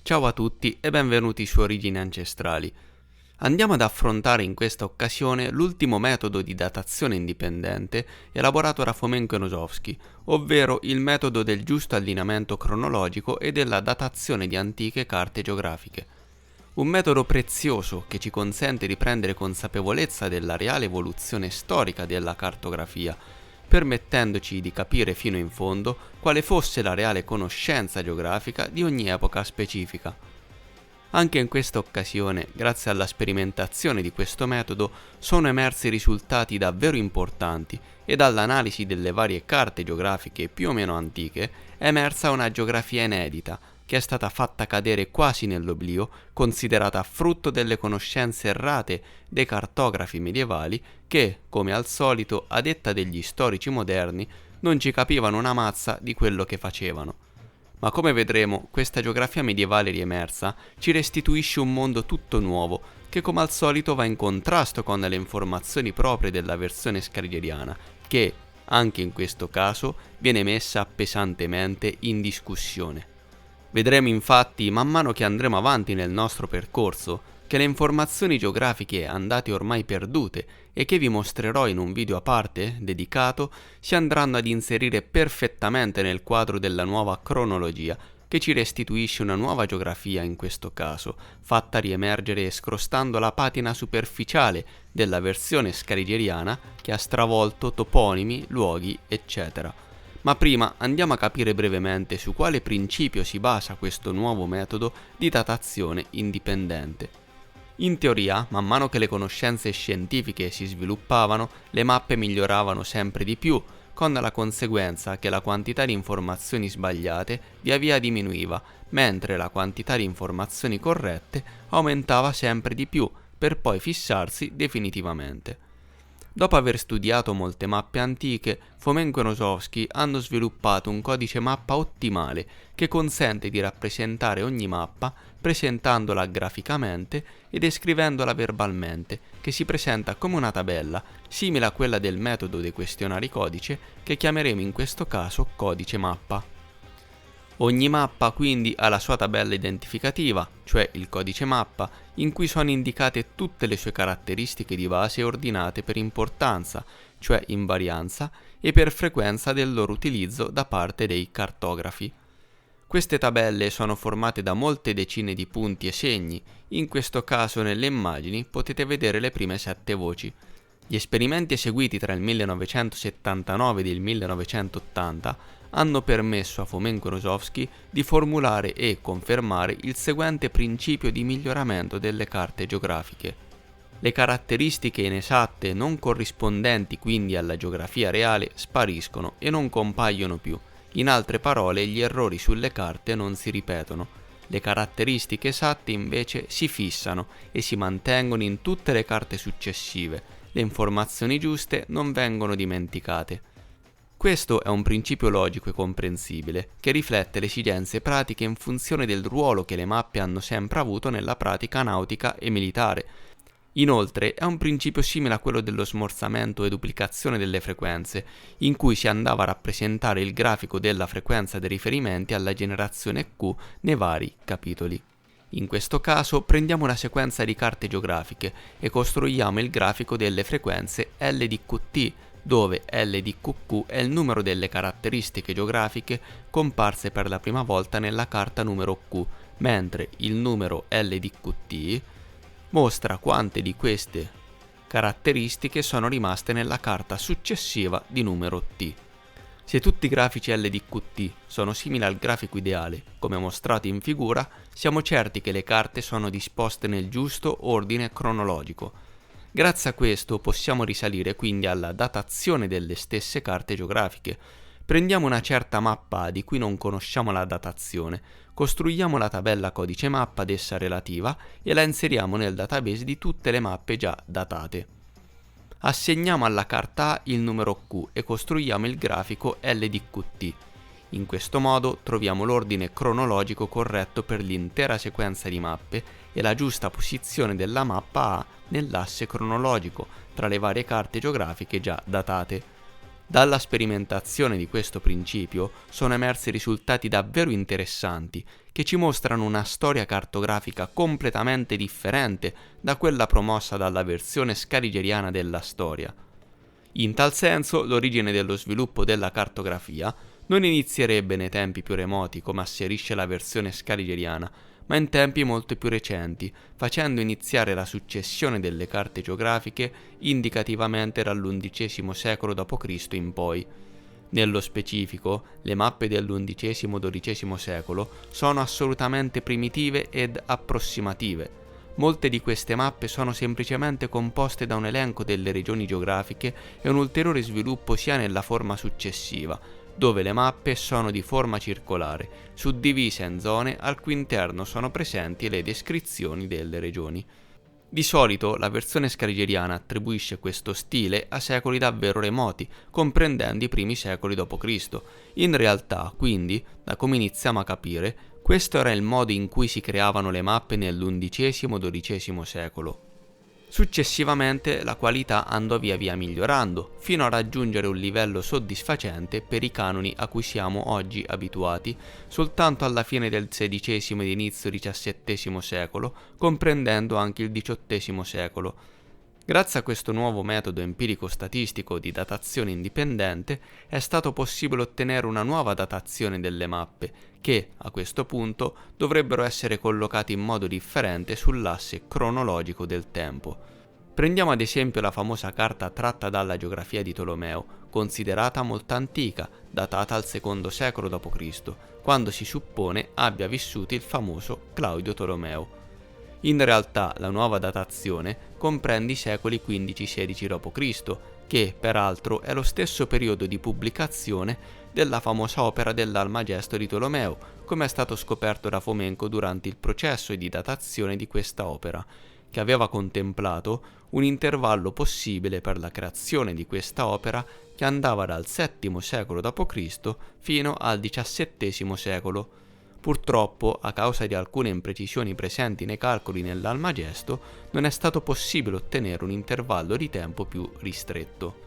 Ciao a tutti e benvenuti su Origini Ancestrali. Andiamo ad affrontare in questa occasione l'ultimo metodo di datazione indipendente elaborato da Fomenko e Nosovsky, ovvero il metodo del giusto allineamento cronologico e della datazione di antiche carte geografiche. Un metodo prezioso che ci consente di prendere consapevolezza della reale evoluzione storica della cartografia, permettendoci di capire fino in fondo quale fosse la reale conoscenza geografica di ogni epoca specifica. Anche in questa occasione, grazie alla sperimentazione di questo metodo, sono emersi risultati davvero importanti e dall'analisi delle varie carte geografiche più o meno antiche è emersa una geografia inedita, che è stata fatta cadere quasi nell'oblio, considerata frutto delle conoscenze errate dei cartografi medievali che, come al solito, a detta degli storici moderni, non ci capivano una mazza di quello che facevano. Ma come vedremo, questa geografia medievale riemersa ci restituisce un mondo tutto nuovo, che come al solito va in contrasto con le informazioni proprie della versione scarigeriana, che, anche in questo caso, viene messa pesantemente in discussione. Vedremo infatti, man mano che andremo avanti nel nostro percorso, che le informazioni geografiche andate ormai perdute e che vi mostrerò in un video a parte dedicato si andranno ad inserire perfettamente nel quadro della nuova cronologia che ci restituisce una nuova geografia in questo caso, fatta riemergere scrostando la patina superficiale della versione scarigeriana che ha stravolto toponimi, luoghi, eccetera. Ma prima andiamo a capire brevemente su quale principio si basa questo nuovo metodo di datazione indipendente. In teoria, man mano che le conoscenze scientifiche si sviluppavano, le mappe miglioravano sempre di più, con la conseguenza che la quantità di informazioni sbagliate via via diminuiva, mentre la quantità di informazioni corrette aumentava sempre di più, per poi fissarsi definitivamente. Dopo aver studiato molte mappe antiche, Fomenko e Nosovsky hanno sviluppato un codice mappa ottimale che consente di rappresentare ogni mappa presentandola graficamente e descrivendola verbalmente, che si presenta come una tabella, simile a quella del metodo dei questionari codice, che chiameremo in questo caso codice mappa. Ogni mappa quindi ha la sua tabella identificativa, cioè il codice mappa, in cui sono indicate tutte le sue caratteristiche di base ordinate per importanza, cioè invarianza, e per frequenza del loro utilizzo da parte dei cartografi. Queste tabelle sono formate da molte decine di punti e segni, in questo caso nelle immagini potete vedere le prime 7 voci. Gli esperimenti eseguiti tra il 1979 ed il 1980 hanno permesso a Fomenko e Nosovsky di formulare e confermare il seguente principio di miglioramento delle carte geografiche. Le caratteristiche inesatte non corrispondenti quindi alla geografia reale spariscono e non compaiono più. In altre parole, gli errori sulle carte non si ripetono. Le caratteristiche esatte invece si fissano e si mantengono in tutte le carte successive. Le informazioni giuste non vengono dimenticate. Questo è un principio logico e comprensibile, che riflette le esigenze pratiche in funzione del ruolo che le mappe hanno sempre avuto nella pratica nautica e militare. Inoltre è un principio simile a quello dello smorzamento e duplicazione delle frequenze, in cui si andava a rappresentare il grafico della frequenza dei riferimenti alla generazione Q nei vari capitoli. In questo caso prendiamo una sequenza di carte geografiche e costruiamo il grafico delle frequenze L di QT, dove L di QQ è il numero delle caratteristiche geografiche comparse per la prima volta nella carta numero Q, mentre il numero L di QT mostra quante di queste caratteristiche sono rimaste nella carta successiva di numero T. Se tutti i grafici L di QT sono simili al grafico ideale, come mostrato in figura, siamo certi che le carte sono disposte nel giusto ordine cronologico. Grazie a questo possiamo risalire quindi alla datazione delle stesse carte geografiche. Prendiamo una certa mappa di cui non conosciamo la datazione, costruiamo la tabella codice mappa ad essa relativa e la inseriamo nel database di tutte le mappe già datate. Assegniamo alla carta A il numero Q e costruiamo il grafico L di QT. In questo modo troviamo l'ordine cronologico corretto per l'intera sequenza di mappe e la giusta posizione della mappa A nell'asse cronologico tra le varie carte geografiche già datate. Dalla sperimentazione di questo principio sono emersi risultati davvero interessanti che ci mostrano una storia cartografica completamente differente da quella promossa dalla versione scaligeriana della storia. In tal senso, l'origine dello sviluppo della cartografia non inizierebbe nei tempi più remoti come asserisce la versione scaligeriana, ma in tempi molto più recenti, facendo iniziare la successione delle carte geografiche indicativamente dall'undicesimo secolo d.C. in poi. Nello specifico, le mappe dell'undicesimo-XII secolo sono assolutamente primitive ed approssimative. Molte di queste mappe sono semplicemente composte da un elenco delle regioni geografiche e un ulteriore sviluppo sia nella forma successiva, dove le mappe sono di forma circolare, suddivise in zone al cui interno sono presenti le descrizioni delle regioni. Di solito la versione scaligeriana attribuisce questo stile a secoli davvero remoti, comprendendo i primi secoli d.C. In realtà, quindi, da come iniziamo a capire, questo era il modo in cui si creavano le mappe nell'undicesimo-XII secolo. Successivamente la qualità andò via via migliorando, fino a raggiungere un livello soddisfacente per i canoni a cui siamo oggi abituati, soltanto alla fine del XVI ed inizio XVII secolo, comprendendo anche il XVIII secolo. Grazie a questo nuovo metodo empirico-statistico di datazione indipendente è stato possibile ottenere una nuova datazione delle mappe, che, a questo punto, dovrebbero essere collocate in modo differente sull'asse cronologico del tempo. Prendiamo ad esempio la famosa carta tratta dalla geografia di Tolomeo, considerata molto antica, datata al II secolo d.C., quando si suppone abbia vissuto il famoso Claudio Tolomeo. In realtà la nuova datazione comprende i secoli XV-XVI d.C., che peraltro è lo stesso periodo di pubblicazione della famosa opera dell'Almagesto di Tolomeo, come è stato scoperto da Fomenko durante il processo di datazione di questa opera, che aveva contemplato un intervallo possibile per la creazione di questa opera che andava dal VII secolo d.C. fino al XVII secolo. Purtroppo, a causa di alcune imprecisioni presenti nei calcoli nell'Almagesto, non è stato possibile ottenere un intervallo di tempo più ristretto.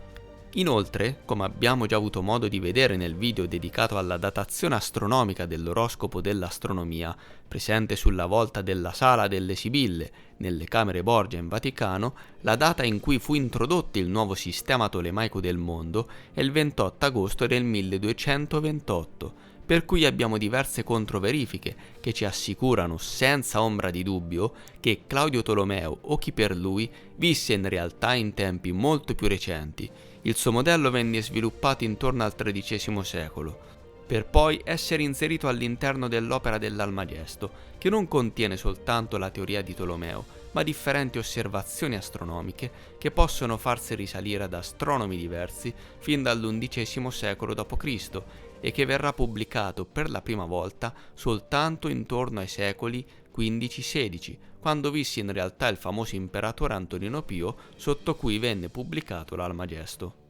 Inoltre, come abbiamo già avuto modo di vedere nel video dedicato alla datazione astronomica dell'oroscopo dell'astronomia, presente sulla volta della Sala delle Sibille, nelle Camere Borgia in Vaticano, la data in cui fu introdotto il nuovo sistema tolemaico del mondo è il 28 agosto del 1228, per cui abbiamo diverse controverifiche che ci assicurano senza ombra di dubbio che Claudio Tolomeo o chi per lui visse in realtà in tempi molto più recenti. Il suo modello venne sviluppato intorno al XIII secolo, per poi essere inserito all'interno dell'opera dell'Almagesto, che non contiene soltanto la teoria di Tolomeo, ma differenti osservazioni astronomiche che possono farsi risalire ad astronomi diversi fin dall'XI secolo d.C. e che verrà pubblicato per la prima volta soltanto intorno ai secoli XV-XVI, quando visse in realtà il famoso imperatore Antonino Pio, sotto cui venne pubblicato l'Almagesto.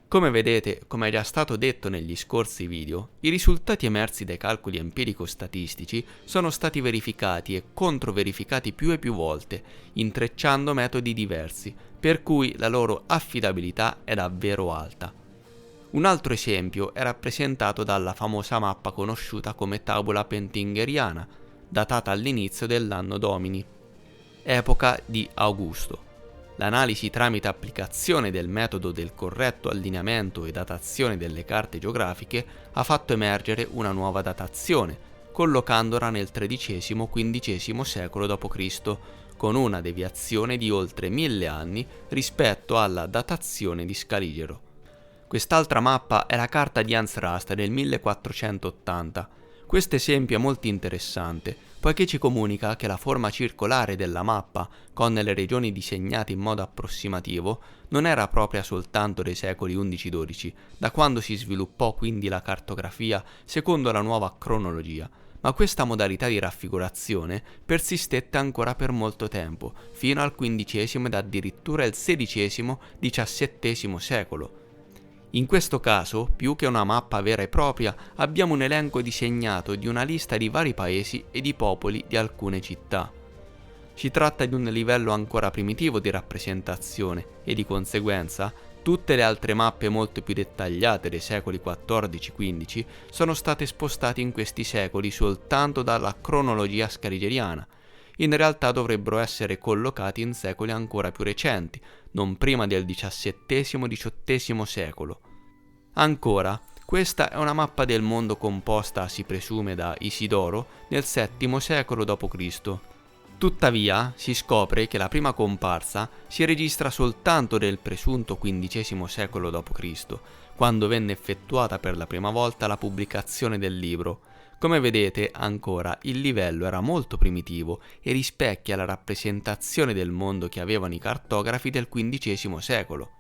Come vedete, come è già stato detto negli scorsi video, i risultati emersi dai calcoli empirico-statistici sono stati verificati e controverificati più e più volte, intrecciando metodi diversi, per cui la loro affidabilità è davvero alta. Un altro esempio è rappresentato dalla famosa mappa conosciuta come tabula pentingheriana, datata all'inizio dell'anno Domini, epoca di Augusto. L'analisi tramite applicazione del metodo del corretto allineamento e datazione delle carte geografiche ha fatto emergere una nuova datazione, collocandola nel XIII-XV secolo d.C., con una deviazione di oltre 1000 anni rispetto alla datazione di Scaligero. Quest'altra mappa è la carta di Hans Rast del 1480. Questo esempio è molto interessante, poiché ci comunica che la forma circolare della mappa, con le regioni disegnate in modo approssimativo, non era propria soltanto dei secoli XI-XII, da quando si sviluppò quindi la cartografia secondo la nuova cronologia, ma questa modalità di raffigurazione persistette ancora per molto tempo, fino al XV ed addirittura il XVI-XVII secolo. In questo caso, più che una mappa vera e propria, abbiamo un elenco disegnato di una lista di vari paesi e di popoli di alcune città. Si tratta di un livello ancora primitivo di rappresentazione e di conseguenza Tutte le altre mappe molto più dettagliate dei secoli XIV-XV sono state spostate in questi secoli soltanto dalla cronologia scaligeriana. In realtà dovrebbero essere collocati in secoli ancora più recenti, non prima del XVII-XVIII secolo. Ancora, questa è una mappa del mondo composta, si presume, da Isidoro nel VII secolo d.C. Tuttavia, si scopre che la prima comparsa si registra soltanto nel presunto XV secolo d.C., quando venne effettuata per la prima volta la pubblicazione del libro. Come vedete, ancora il livello era molto primitivo e rispecchia la rappresentazione del mondo che avevano i cartografi del XV secolo.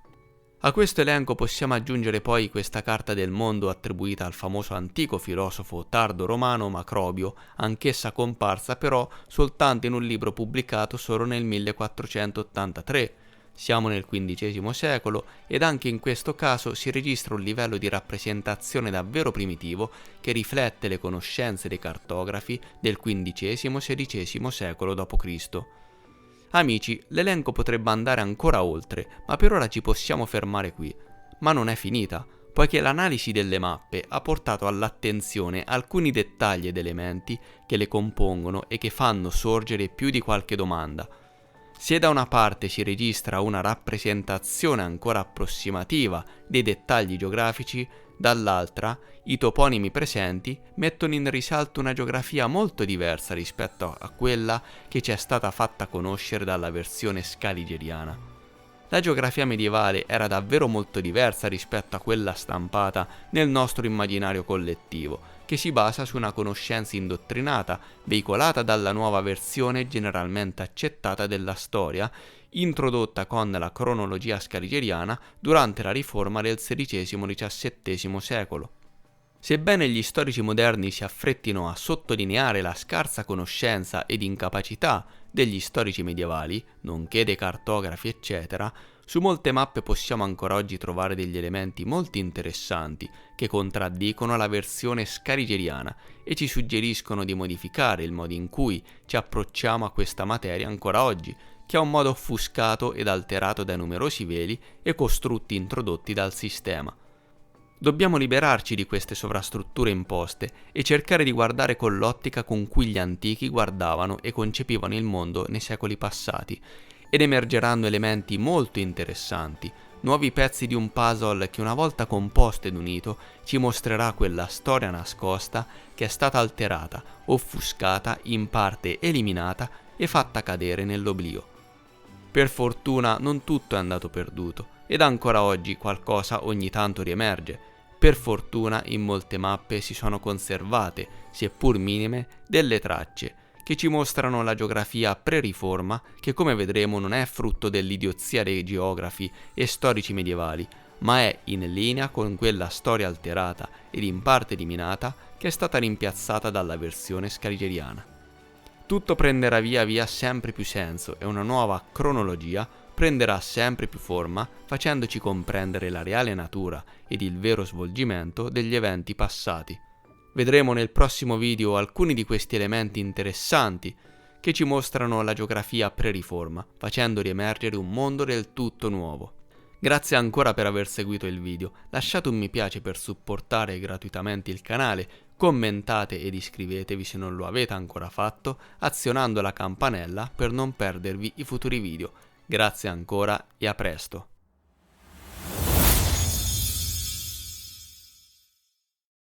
A questo elenco possiamo aggiungere poi questa carta del mondo attribuita al famoso antico filosofo tardo-romano Macrobio, anch'essa comparsa però soltanto in un libro pubblicato solo nel 1483. Siamo nel XV secolo ed anche in questo caso si registra un livello di rappresentazione davvero primitivo che riflette le conoscenze dei cartografi del XV-XVI secolo d.C. Amici, l'elenco potrebbe andare ancora oltre, ma per ora ci possiamo fermare qui. Ma non è finita, poiché l'analisi delle mappe ha portato all'attenzione alcuni dettagli ed elementi che le compongono e che fanno sorgere più di qualche domanda. Se da una parte si registra una rappresentazione ancora approssimativa dei dettagli geografici, dall'altra i toponimi presenti mettono in risalto una geografia molto diversa rispetto a quella che ci è stata fatta conoscere dalla versione scaligeriana. La geografia medievale era davvero molto diversa rispetto a quella stampata nel nostro immaginario collettivo, che si basa su una conoscenza indottrinata, veicolata dalla nuova versione generalmente accettata della storia, introdotta con la cronologia scaligeriana durante la riforma del XVI-XVII secolo. Sebbene gli storici moderni si affrettino a sottolineare la scarsa conoscenza ed incapacità degli storici medievali, nonché dei cartografi eccetera, su molte mappe possiamo ancora oggi trovare degli elementi molto interessanti che contraddicono la versione scaligeriana e ci suggeriscono di modificare il modo in cui ci approcciamo a questa materia ancora oggi, che ha un modo offuscato ed alterato dai numerosi veli e costrutti introdotti dal sistema. Dobbiamo liberarci di queste sovrastrutture imposte e cercare di guardare con l'ottica con cui gli antichi guardavano e concepivano il mondo nei secoli passati, ed emergeranno elementi molto interessanti, nuovi pezzi di un puzzle che una volta composto ed unito ci mostrerà quella storia nascosta che è stata alterata, offuscata, in parte eliminata e fatta cadere nell'oblio. Per fortuna non tutto è andato perduto ed ancora oggi qualcosa ogni tanto riemerge. Per fortuna in molte mappe si sono conservate, seppur minime, delle tracce che ci mostrano la geografia pre-riforma che, come vedremo, non è frutto dell'idiozia dei geografi e storici medievali, ma è in linea con quella storia alterata ed in parte eliminata che è stata rimpiazzata dalla versione scaligeriana. Tutto prenderà via via sempre più senso e una nuova cronologia prenderà sempre più forma, facendoci comprendere la reale natura ed il vero svolgimento degli eventi passati. Vedremo nel prossimo video alcuni di questi elementi interessanti che ci mostrano la geografia pre-riforma, facendo riemergere un mondo del tutto nuovo. Grazie ancora per aver seguito il video, lasciate un mi piace per supportare gratuitamente il canale, commentate ed iscrivetevi se non lo avete ancora fatto, azionando la campanella per non perdervi i futuri video. Grazie ancora e a presto!